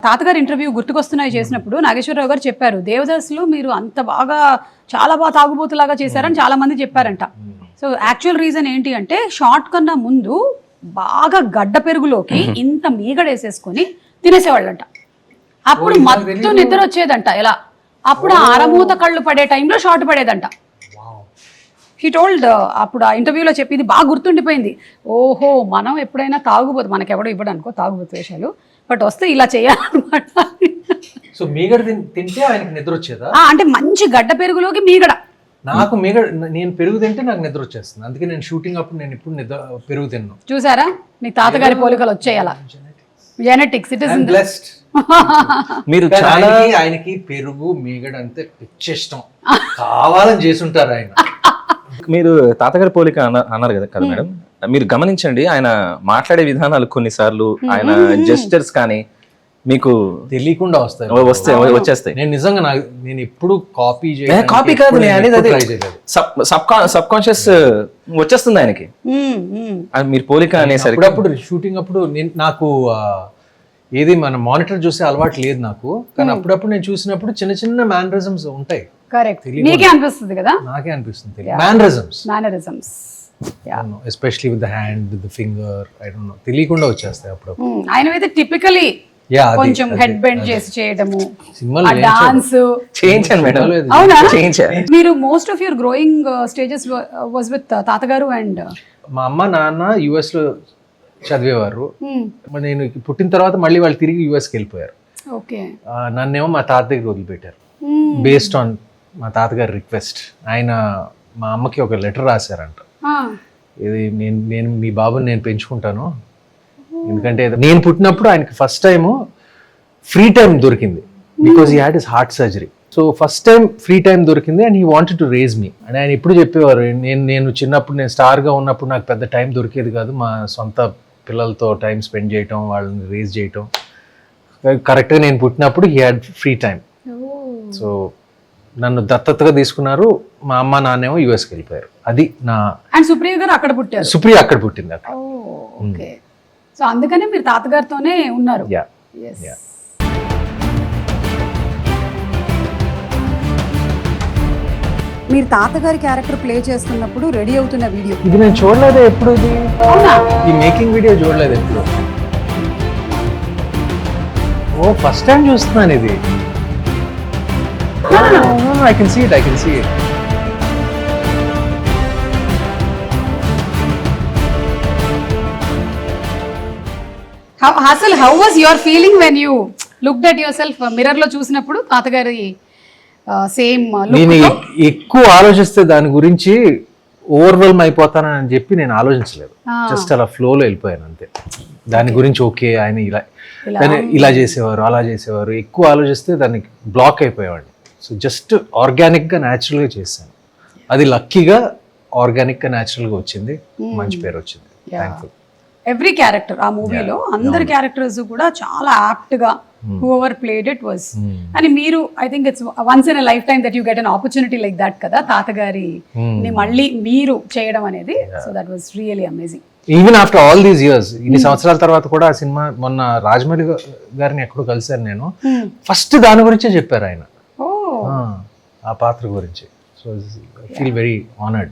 తాతగారు ఇంటర్వ్యూ గుర్తుకొస్తున్నాయి చేసినప్పుడు నాగేశ్వరరావు గారు చెప్పారు, దేవదాసులో మీరు అంత బాగా చాలా బాగా తాగుబోతులాగా చేశారని చాలా మంది చెప్పారంట. సో యాక్చువల్ రీజన్ ఏంటి అంటే, షార్ట్ కన్నా ముందు బాగా గడ్డ పెరుగులోకి ఇంత మీగడేసేసుకొని తినేసేవాళ్ళంట. అప్పుడు మత్తు నిద్ర వచ్చేదంట. ఎలా అప్పుడు ఆరమూత కళ్ళు పడే టైంలో షార్ట్ పడేదంట. హీ టోల్డ్ అప్పుడు ఆ ఇంటర్వ్యూలో చెప్పింది బాగా గుర్తుండిపోయింది. ఓహో, మనం ఎప్పుడైనా తాగుబోతు, మనకెవడో ఇవ్వడానికో తాగుబోతు వేషాలు, బట్ వస్తే ఇలా చేయాలన్నమాట. సో మీగడ తింటే ఆయనకి నిద్ర వచ్చేదా? అంటే మంచి గడ్డ పెరుగులోకి మీగడ. నాకు మీగడ, నేను పెరుగు తింటే నాకు నిద్ర వచ్చేస్తుంది. అందుకే నేను షూటింగ్ అప్పుడు నేను ఇప్పుడు పెరుగు తిన్నాను. చూసారా, మీ తాతగారి పోలికలు వచ్చేయాల. Genetics, it is blessed. మీరు చాలా ఆయనకి పెరుగు మీగడ అంతే పిచ్చిష్టం, కావాలని చేసుంటారు ఆయన. మీరు తాతగారి పోలిక అన్నారు కదా మేడం, మీరు గమనించండి ఆయన మాట్లాడే విధానాలు కొన్నిసార్లు, ఆయన జెస్చర్స్ కానీ మీకు తెలియకుండా వచ్చేస్తాయి. నేను నిజంగా నేను ఎప్పుడు కాపీ కాపీ కాదు, సబ్ కాన్షియస్ వచ్చేస్తుంది ఆయనకి మీరు పోలిక అనేసరికి. అప్పుడు షూటింగ్ అప్పుడు నాకు ఏది మన మానిటర్ చూసే అలవాటు లేదు నాకు, కానీ అప్పుడప్పుడు నేను చూసినప్పుడు చిన్న చిన్న మేనరిజమ్స్ ఉంటాయి. కరెక్ట్, మీకే అనిపిస్తుంది కదా? నాకే అనిపిస్తుంది mannerisms, especially with the hand, with the finger, I don't know, తెలియకుండా వచ్చేస్తాయి అప్పుడప్పుడు. ఆయనైతే టిపికలీ కొంచెం హెడ్ బెండ్ చేసి చేయడము, డాన్స్ చేయించాను మేడం. అవునా? మీరు most of your growing stages was with తాతగారు అండ్ మా అమ్మ నాన్న యుఎస్ లో చదివేవారు. నేను పుట్టిన తర్వాత మళ్ళీ వాళ్ళు తిరిగి యుఎస్కి వెళ్ళిపోయారు. నన్నేమో మా తాత దగ్గర వదిలిపెట్టారు, బేస్డ్ ఆన్ మా తాతగారి రిక్వెస్ట్. ఆయన మా అమ్మకి ఒక లెటర్ రాశారంట, ఇది నేను మీ బాబుని నేను పెంచుకుంటాను, ఎందుకంటే నేను పుట్టినప్పుడు ఆయనకి ఫస్ట్ టైం ఫ్రీ టైం దొరికింది, because he had his heart surgery. So first time free time దొరికింది and he wanted to raise me. And ఆయన ఎప్పుడు చెప్పేవారు, నేను చిన్నప్పుడు నేను స్టార్గా ఉన్నప్పుడు నాకు పెద్ద టైం దొరికేది కాదు, మా సొంత పిల్లలతో టైం స్పెండ్ చేయటం, వాళ్ళని రేజ్ చేయటం. కరెక్ట్గా నేను పుట్టినప్పుడు he had free time. So నన్ను దత్తతగా తీసుకున్నారు. మా అమ్మ నాన్నేమో యుఎస్కి వెళ్ళిపోయారు. అది నా. అండ్ సుప్రియ గారు అక్కడ పుట్టారు? సుప్రియ అక్కడ పుట్టింది అక్కడ. ఓకే, సో అందుకనే మీరు తాతగారితోనే ఉన్నారు. మీరు తాతగారి క్యారెక్టర్ ప్లే చేస్తున్నప్పుడు రెడీ అవుతున్న వీడియో ఇది నేను చూడలేదు ఎప్పుడు. ఇది ఈ మేకింగ్ వీడియో చూడలేదు ఎప్పుడు. ఓ ఫస్ట్ టైం చూస్తున్నాను ఇది. I can see it. How was your feeling when you looked at yourself mirror లో చూసినప్పుడు తాతగారి సేమ్ లుక్? నేను ఎక్కువ ఆలోచిస్తే దాని గురించి ఓవర్వెల్మ్ అయిపోతానని చెప్పి నేను ఆలోచించలేదు. జస్ట్ అలా ఫ్లోలో వెళ్ళిపోయాను అంతే. దాని గురించి ఓకే ఆయన ఇలా చేసేవారు, అలా చేసేవారు, ఎక్కువ ఆలోచిస్తే దానికి బ్లాక్ అయిపోయేవాడిని. సో జస్ట్ ఆర్గానిక్గా న్యాచురల్గా చేశాను. అది లక్కీగా ఆర్గానిక్గా న్యాచురల్గా వచ్చింది, మంచి పేరు వచ్చింది. థ్యాంక్ఫుల్. ఎవ్రీ క్యారెక్టర్ ఆ మూవీలో అందరి క్యారెక్టర్స్ కూడా చాలా యాప్ట్ గా whoever played it was. అని మీరు I think it's once in a life time that you get an opportunity like that కదా, తాతగారి ని మళ్ళీ మీరు చేయడం అనేది. So that was really amazing. Even after all these years, ఇన్ని సంవత్సరాల తర్వాత కూడా ఆ సినిమా, మొన్న రాజమౌళి గారిని ఎక్కడో కలిశాను నేను, ఫస్ట్ దాని గురించే చెప్పారు ఆయన, ఆ పాత్ర గురించి. So I feel very honoured.